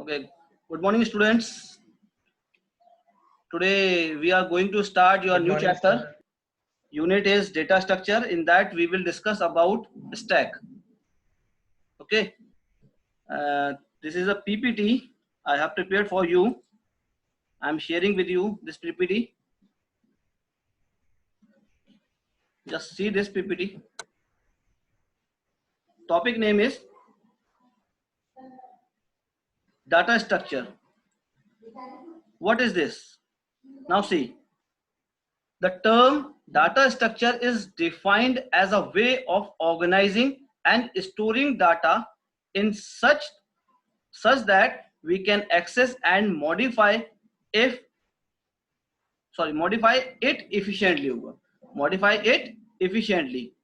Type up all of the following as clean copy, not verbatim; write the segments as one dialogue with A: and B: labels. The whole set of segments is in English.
A: Okay, good morning, students. Today we are going to start your
B: Good
A: new
B: morning,
A: chapter.
B: sir.
A: Unit is data structure. In that, we will discuss about stack. Okay, this is a PPT I have prepared for you. I am sharing with you this PPT. Just see this PPT. Topic name is data structure. What is this? Now see. The term data structure is defined as a way of organizing and storing data in such that we can access and if modify it efficiently. Modify it efficiently.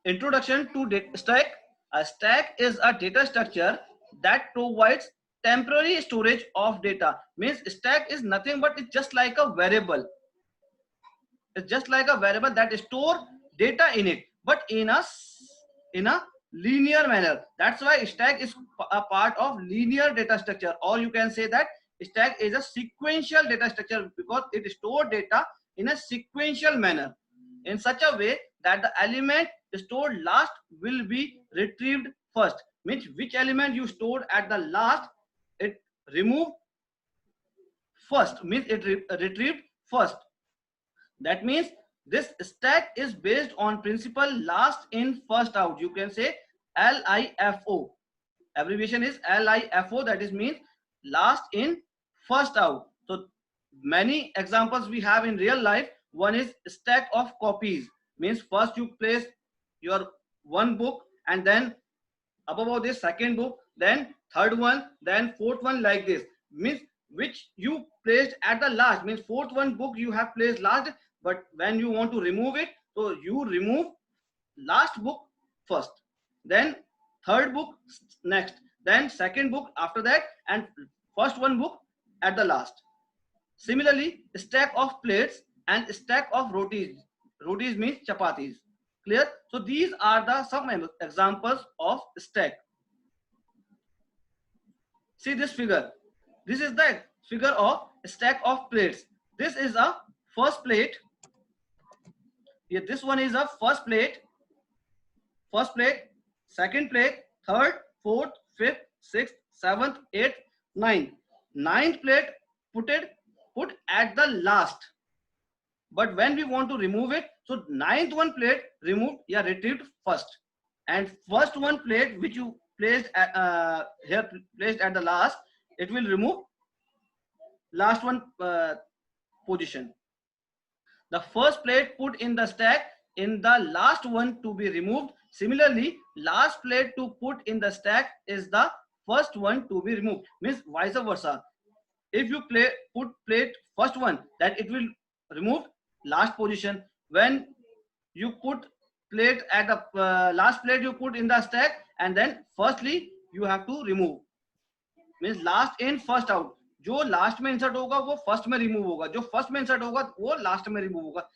A: Introduction to stack. A stack is a data structure that provides temporary storage of data. Means stack is nothing but it's just like a variable. It's just like a variable that store data in it, but in a linear manner. That's why stack is a part of linear data structure, or you can say that stack is a sequential data structure because it stores data in a sequential manner in such a way that the element stored last will be retrieved first. Means which element you stored at the last, it removed first, means it retrieved first. That means this stack is based on principle last in first out. You can say LIFO. Abbreviation is LIFO. That is means last in first out. So many examples we have in real life. One is stack of copies. Means first you place your one book and then above this second book, then third one, then fourth one, like this. Means which you placed at the last, means fourth one book you have placed last, but when you want to remove it, so you remove last book first, then third book next, then second book after that, and first one book at the last. Similarly, stack of plates and stack of rotis. Rotis means chapatis. Clear? So these are the some examples of stack. See this figure. This is the figure of stack of plates. This is a first plate. Yeah, this one is a first plate, second plate, third, fourth, fifth, sixth, seventh, eighth, ninth. Ninth plate put at the last. But when we want to remove it, so ninth one plate removed, yeah, retrieved first, and first one plate which you placed here placed at the last, it will remove last one position. The first plate put in the stack in the last one to be removed. Similarly, last plate to put in the stack is the first one to be removed. Means vice versa. If you put plate first one, that it will remove last position. When you put plate at the last plate you put in the stack, and then firstly you have to remove. Means last in first out. जो last में insert होगा वो first में remove होगा, जो first में insert होगा वो लास्ट में रिमूव होगा.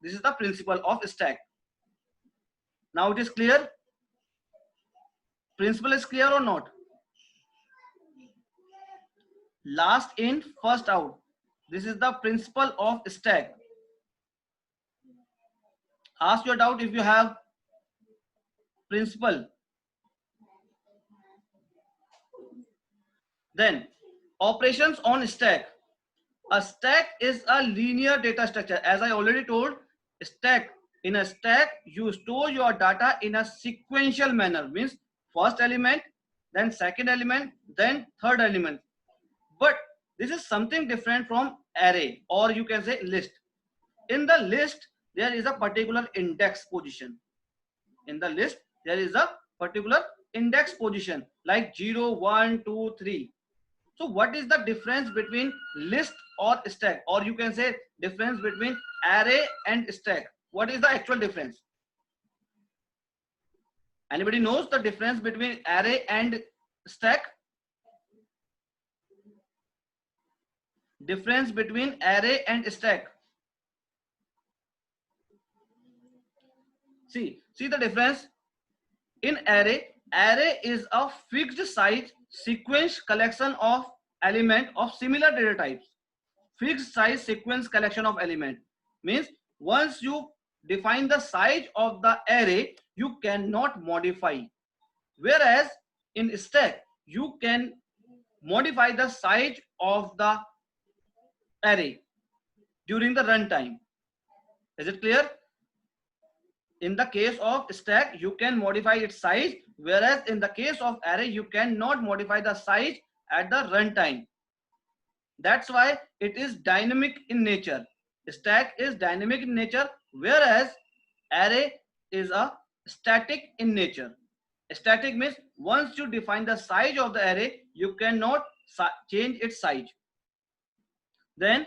A: This is the principle of stack. Now it is clear. Principle is clear or not? Last in first out. This is the principle of stack. Ask your doubt if you have principle. Then operations on stack. A stack is a linear data structure. As I already told, stack, in a stack you store your data in a sequential manner. Means first element, then second element, then third element. But this is something different from array, or you can say list. In the list there is a particular index position. In the list there is a particular index position like 0, 1, 2, 3. So what is the difference between list or stack, or you can say difference between array and stack? What is the actual difference? Anybody knows the difference between array and stack? Difference between array and stack. See the difference. In array is a fixed size sequence collection of element of similar data types. Fixed size sequence collection of element means once you define the size of the array, you cannot modify. Whereas in stack, you can modify the size of the array during the runtime. Is it clear? In the case of stack, you can modify its size, whereas in the case of array, you cannot modify the size at the runtime. That's why it is dynamic in nature. Stack is dynamic in nature, whereas array is a static in nature. Static means once you define the size of the array, you cannot change its size. Then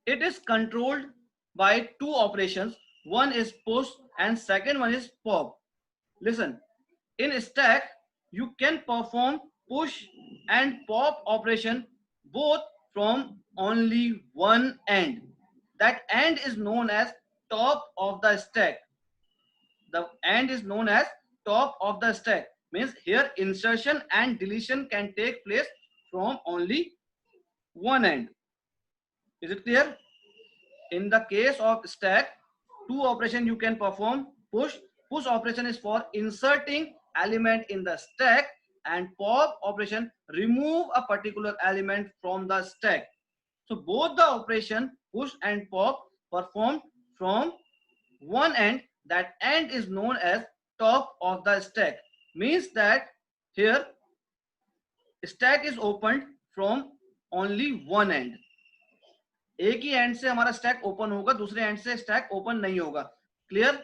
A: it is controlled by two operations. One is push and second one is pop. Listen, in stack, you can perform push and pop operation both from only one end. That end is known as top of the stack. The end is known as top of the stack. Means here insertion and deletion can take place from only one end. Is it clear? In the case of stack, two operations you can perform. Push operation is for inserting element in the stack, and pop operation remove a particular element from the stack. So both the operation push and pop performed from one end. That end is known as top of the stack. Means that here stack is opened from only one end. एक ही and से हमारा stack open होगा, दूसरे and से stack open नहीं होगा. Clear?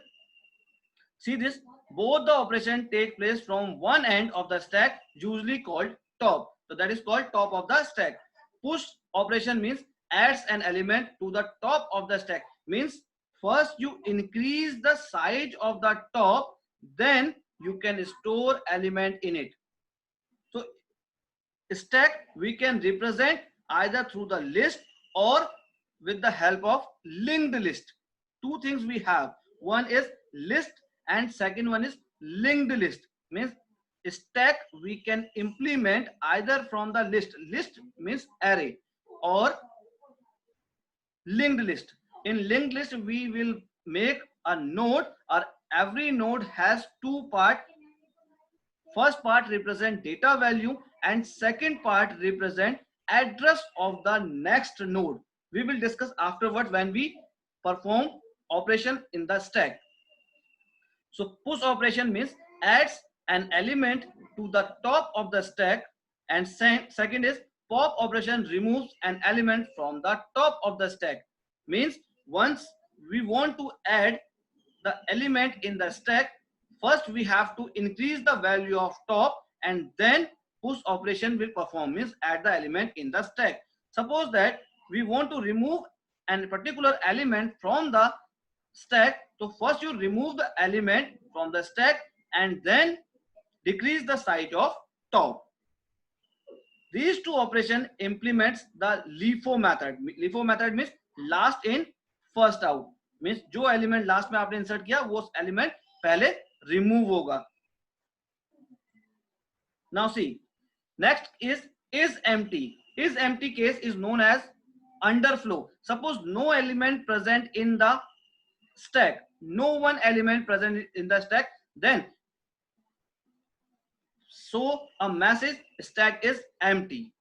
A: See this, both the operation take place from one end of the stack, usually called top. So that is called top of the stack. Push operation means adds an element to the top of the stack. Means first you increase the size of the top, then you can store element in it. So stack we can represent either through the list or with the help of linked list. Two things we have. One is list and second one is linked list. Means stack we can implement either from the list. List means array, or linked list. In linked list we will make a node, or every node has two parts. First part represent data value and second part represent address of the next node. We will discuss afterward when we perform operation in the stack. So push operation means adds an element to the top of the stack, and second is pop operation removes an element from the top of the stack. Means once we want to add the element in the stack, first we have to increase the value of top, and then push operation will perform, means add the element in the stack. Suppose that we want to remove a particular element from the stack, so first you remove the element from the stack and then decrease the size of top. These two operations implements the LIFO method. LIFO method means last in first out. Means जो element last में आपने insert किया वो element पहले remove होगा. Now see, next is empty. Is empty case is known as underflow. Suppose no element present in the stack, no one element present in the stack, then so a message stack is empty.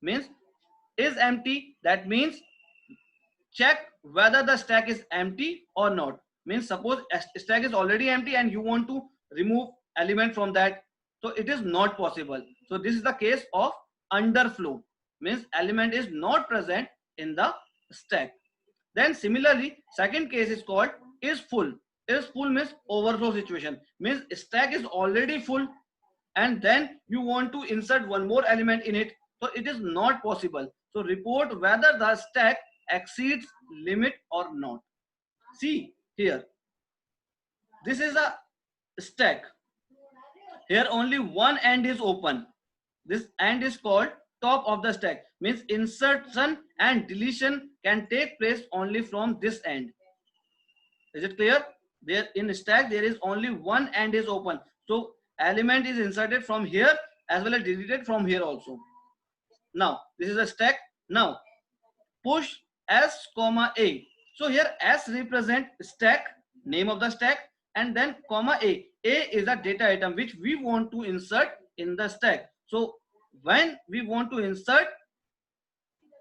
A: Means is empty, that means check whether the stack is empty or not. Means suppose stack is already empty and you want to remove element from that, so it is not possible. So this is the case of underflow. Means element is not present in the stack. Then similarly, second case is called is full. Is full means overflow situation. Means stack is already full and then you want to insert one more element in it, so it is not possible. So report whether the stack exceeds limit or not. See here, this is a stack. Here only one end is open. This end is called top of the stack. Means insertion and deletion can take place only from this end. Is it clear? There in stack there is only one end is open, so element is inserted from here as well as deleted from here also. Now this is a stack. Now push s comma a. So here s represent stack, name of the stack, and then comma a. A is a data item which we want to insert in the stack. So when we want to insert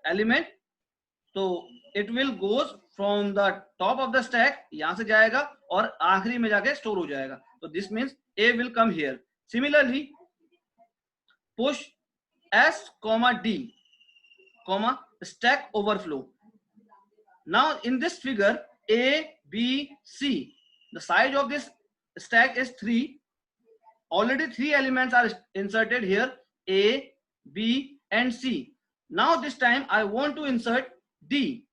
A: element, तो it will goes from the top of the stack, यहाँ से जाएगा और आखिरी में जाके store हो जाएगा. तो this means A will come here. Similarly, push S comma D comma stack overflow. Now in this figure A, B, C, the size of this stack is 3. Already 3 elements are inserted here, A, B and C. Now this time I want to insert D.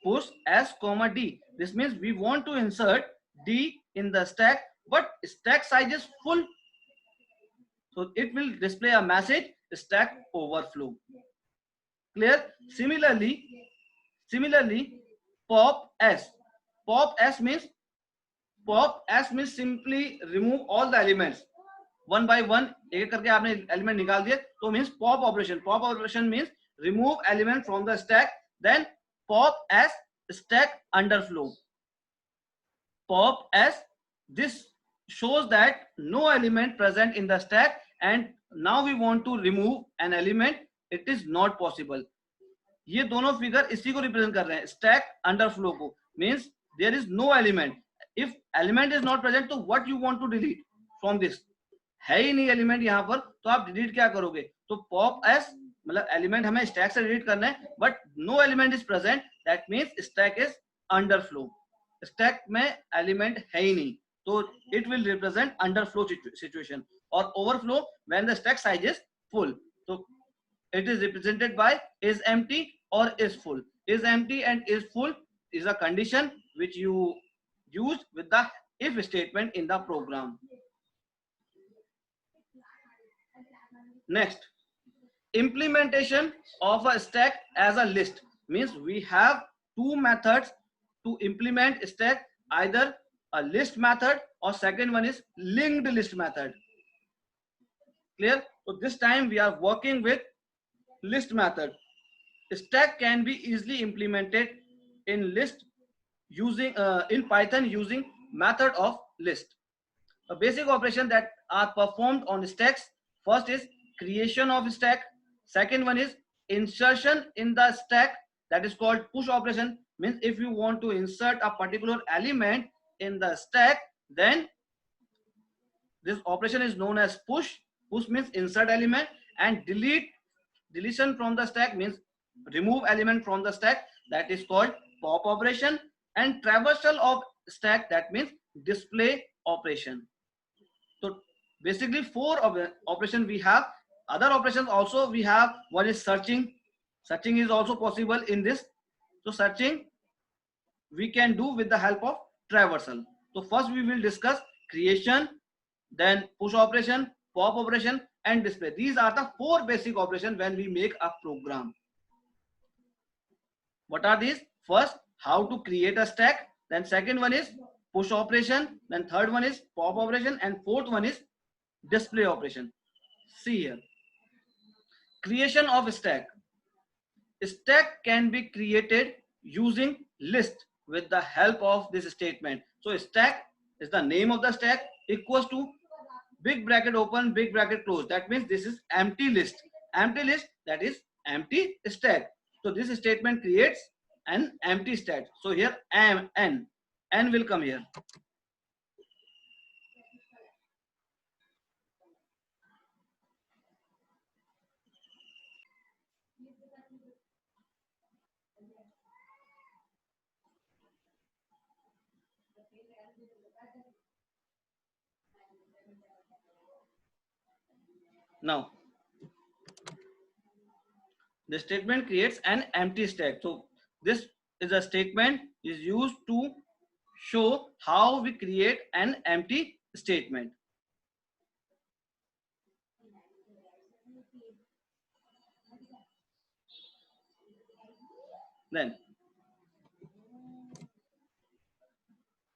A: Push S comma D. This means we want to insert D in the stack, but stack size is full. So it will display a message stack overflow. Clear? Similarly, pop S. Pop S means simply remove all the elements. One by one, एक करके आपने element निकाल दिए, तो means pop operation. Pop operation means remove element from the stack. Then pop S stack underflow. Pop S, this shows that no element present in the stack, and now we want to remove an element. It is not possible. ये दोनों figure इसी को represent कर रहे हैं, stack underflow को. Means there is no element. If element is not present, तो what you want to delete from this? है ही नहीं एलिमेंट यहाँ पर, तो आप डिलीट क्या करोगे? तो पॉप एस मतलब एलिमेंट हमें स्टैक से डिलीट करना है, but no element is present, that means stack is underflow. Stack में एलिमेंट है ही नहीं, तो it will represent underflow situation. और overflow when the stack size is full, तो it is represented by is empty or is full. Is empty and is full is a condition which you use with the if statement in the program. Next, implementation of a stack as a list means we have two methods to implement stack, either a list method or second one is linked list method. Clear? So this time we are working with list method. Stack can be easily implemented in list using in Python using method of list. A basic operation that are performed on stacks. First is creation of stack. Second one is insertion in the stack, that is called push operation. Means if you want to insert a particular element in the stack, then this operation is known as push. Push means insert element, and deletion from the stack means remove element from the stack, that is called pop operation. And traversal of stack, that means display operation. So basically 4 operation we have. Other operations also we have. One is searching. Searching is also possible in this. So searching we can do with the help of traversal. So first we will discuss creation, then push operation, pop operation and display. These are the 4 basic operations when we make a program. What are these? First, how to create a stack. Then second one is push operation. Then third one is pop operation, and fourth one is display operation. See here. Creation of stack. Stack can be created using list with the help of this statement. So stack is the name of the stack equals to big bracket open, big bracket close. That means this is empty list. Empty list, that is empty stack. So this statement creates an empty stack. So here n will come here. Now the statement creates an empty stack. So this is a statement is used to show how we create an empty statement. Then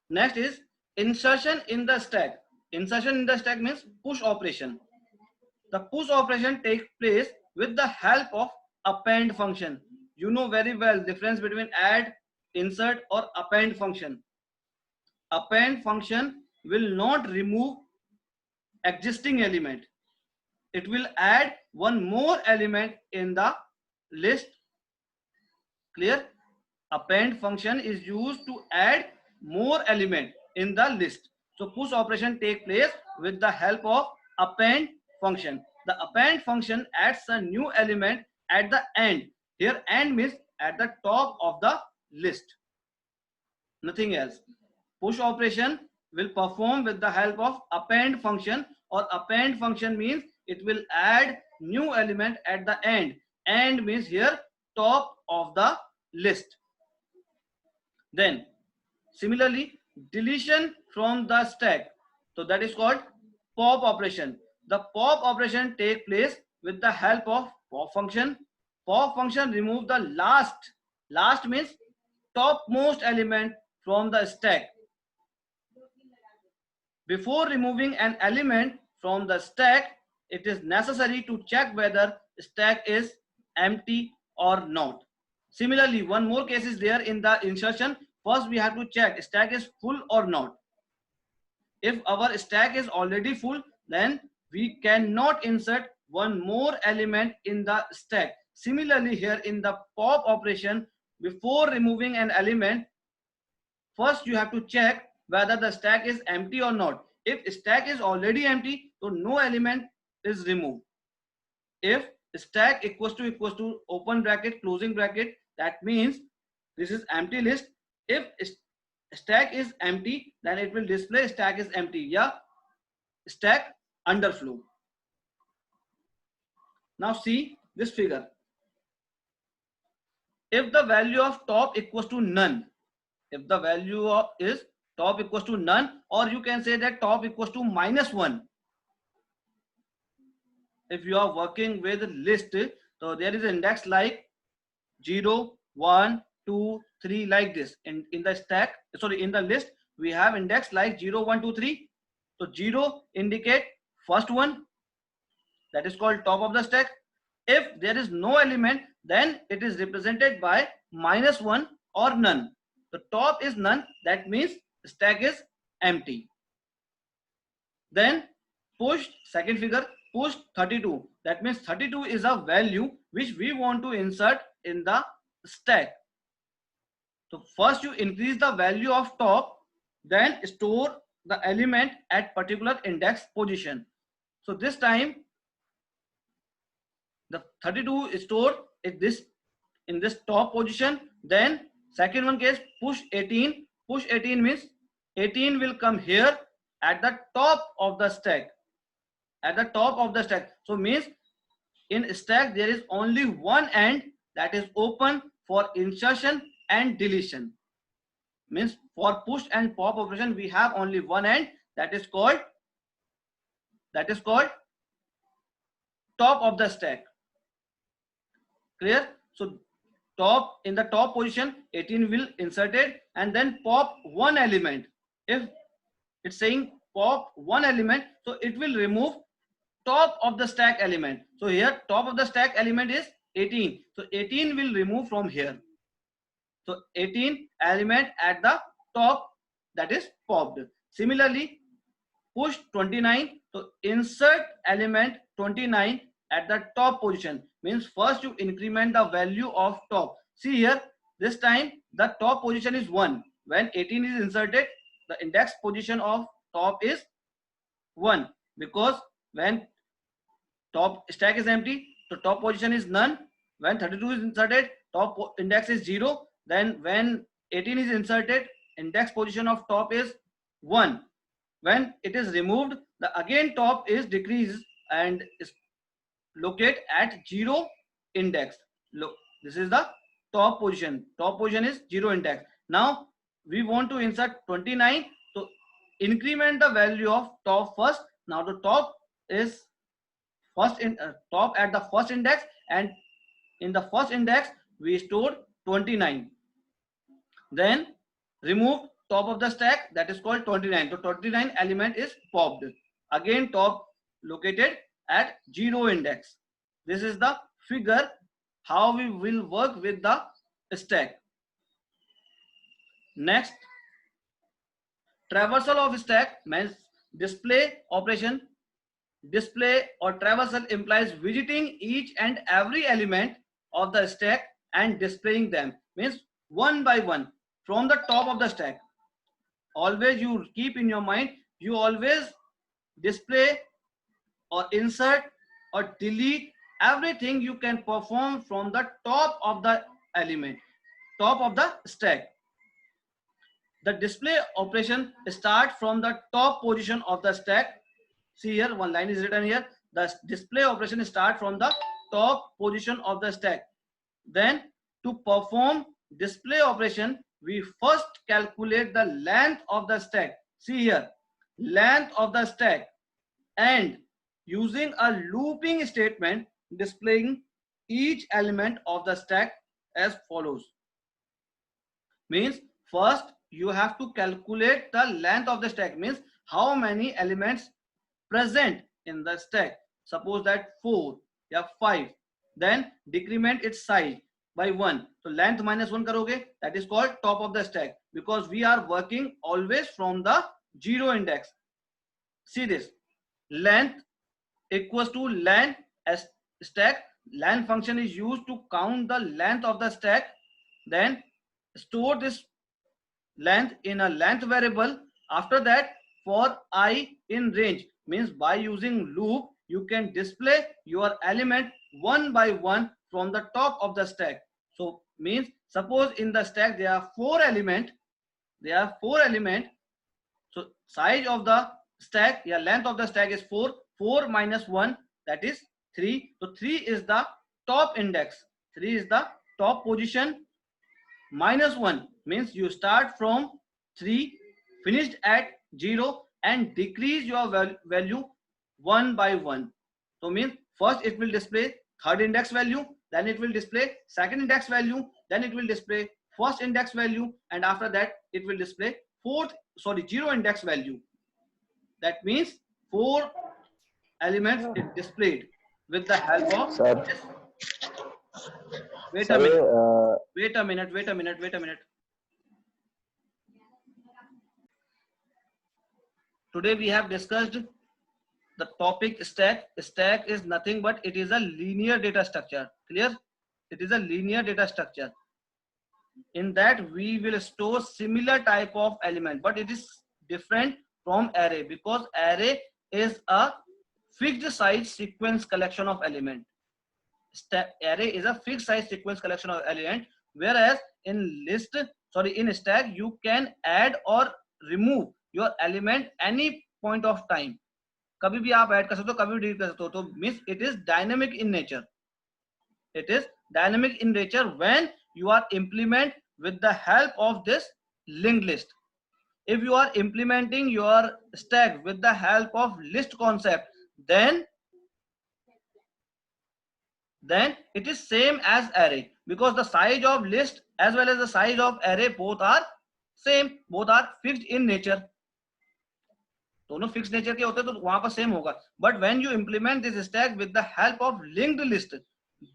A: next is Insertion in the stack. Insertion in the stack means push operation. The push operation takes place with the help of append function. You know very well difference between add, insert or append function. Append function will not remove existing element. It will add one more element in the list. Clear? Append function is used to add more element in the list. So push operation take place with the help of append function. The append function adds a new element at the end. Here end means at the top of the list. Nothing else. Push operation will perform with the help of append function, or append function means it will add new element at the end. End means here top of the list. Then similarly, deletion from the stack, so that is called pop operation. The pop operation take place with the help of pop function. Pop function remove the last means topmost element from the stack. Before removing an element from the stack, it is necessary to check whether stack is empty or not. Similarly, one more case is there in the insertion. First, we have to check stack is full or not. If our stack is already full, then we cannot insert one more element in the stack. Similarly, here in the pop operation, before removing an element, first you have to check whether the stack is empty or not. If stack is already empty, so no element is removed. If stack equals to open bracket, closing bracket, that means this is empty list. If stack is empty, then it will display stack is empty. Yeah, stack underflow. Now see this figure. If the value of top equals to none, if the value of is top equals to none, or you can say that top equals to -1. If you are working with list, so there is an index like 0, 1, 2, 3 like this. In the stack, sorry, in the list, we have index like 0, 1, 2, 3. So 0 indicate first one, that is called top of the stack. If there is no element, then it is represented by -1 or none. The top is none, that means stack is empty. Then push, second figure, push 32. That means 32 is a value which we want to insert in the stack. So first you increase the value of top, then store the element at particular index position. So this time the 32 is stored in this top position. Then second one case, push 18. Push 18 means 18 will come here at the top of the stack. At the top of the stack. So means in stack there is only one end that is open for insertion and deletion. Means for push and pop operation we have only one end, that is called top of the stack. Clear? So top, in the top position 18 will inserted, and then pop one element. If it's saying pop one element, so it will remove top of the stack element. So here top of the stack element is 18. So 18 will remove from here. So 18 element at the top, that is popped. Similarly, push 29. So insert element 29 at the top position. Means first you increment the value of top. See here, this time the top position is 1. When 18 is inserted, the index position of top is 1, because when top stack is empty, so top position is none. When 32 is inserted, top index is 0. Then when 18 is inserted, index position of top is 1. When it is removed, the again top is decreased and is located at 0 index. Look, this is the top position. Top position is 0 index. Now we want to insert 29. So increment the value of top first. Now the top is first in top at the first index, and in the first index we stored 29. Then remove top of the stack, that is called 29. So 29 element is popped. Again top located at 0 index. This is the figure how we will work with the stack. Next, traversal of stack means display operation. Display or traversal implies visiting each and every element of the stack and displaying them, means one by one from the top of the stack. Always you keep in your mind, you always display or insert or delete everything you can perform from the top of the element, top of the stack. The display operation start from the top position of the stack. See here, one line is written here. The display operation start from the top position of the stack. Then to perform display operation, we first calculate the length of the stack. See here, length of the stack, and using a looping statement displaying each element of the stack as follows. Means first you have to calculate the length of the stack, means how many elements present in the stack. Suppose that 4 या 5, then decrement its size by 1. So length minus 1 karoge, that is called top of the stack, because we are working always from the 0 index. See this, length equals to len as stack. Len function is used to count the length of the stack. Then store this length in a length variable. After that, for I in range, means by using loop you can display your element one by one from the top of the stack. So means suppose in the stack there are 4 elements. So size of the stack, yeah, length of the stack is 4. 4 minus 1, that is 3. So 3 is the top index. 3 is the top position. Minus 1 means you start from 3, finished at 0, and decrease your value one by one. So means first it will display third index value, then it will display second index value, then it will display first index value, and after that it will display 0 index value. That means 4 elements is displayed with the help of this. Wait a minute. Today we have discussed the topic stack. Stack is nothing but it is a linear data structure. Clear? It is a linear data structure. In that we will store similar type of element, but it is different from array, because array is a fixed size sequence collection of element. Array is a fixed size sequence collection of element, whereas in stack you can add or remove your element any point of time. कभी भी आप add कर सकते हो, कभी भी delete कर सकते हो. तो means it is dynamic in nature. It is dynamic in nature when you are implement with the help of this linked list. If you are implementing your stack with the help of list concept, then it is same as array, because the size of list as well as the size of array both are same, both are fixed in nature. दोनों fix nature के होते हैं, तो वहां पर same होगा. But when you implement this stack with the help of linked list,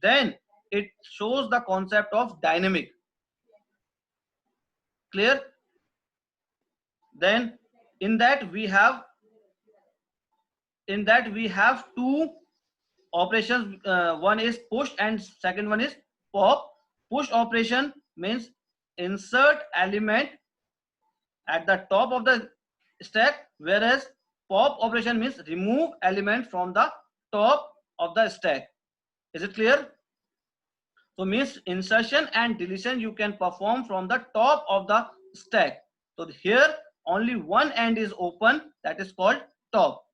A: then it shows the concept of dynamic. Clear? Then in that we have two operations. One is push and second one is pop. Push operation means insert element at the top of the stack, whereas pop operation means remove element from the top of the stack. Is it clear? So means insertion and deletion you can perform from the top of the stack. So here only one end is open, that is called top.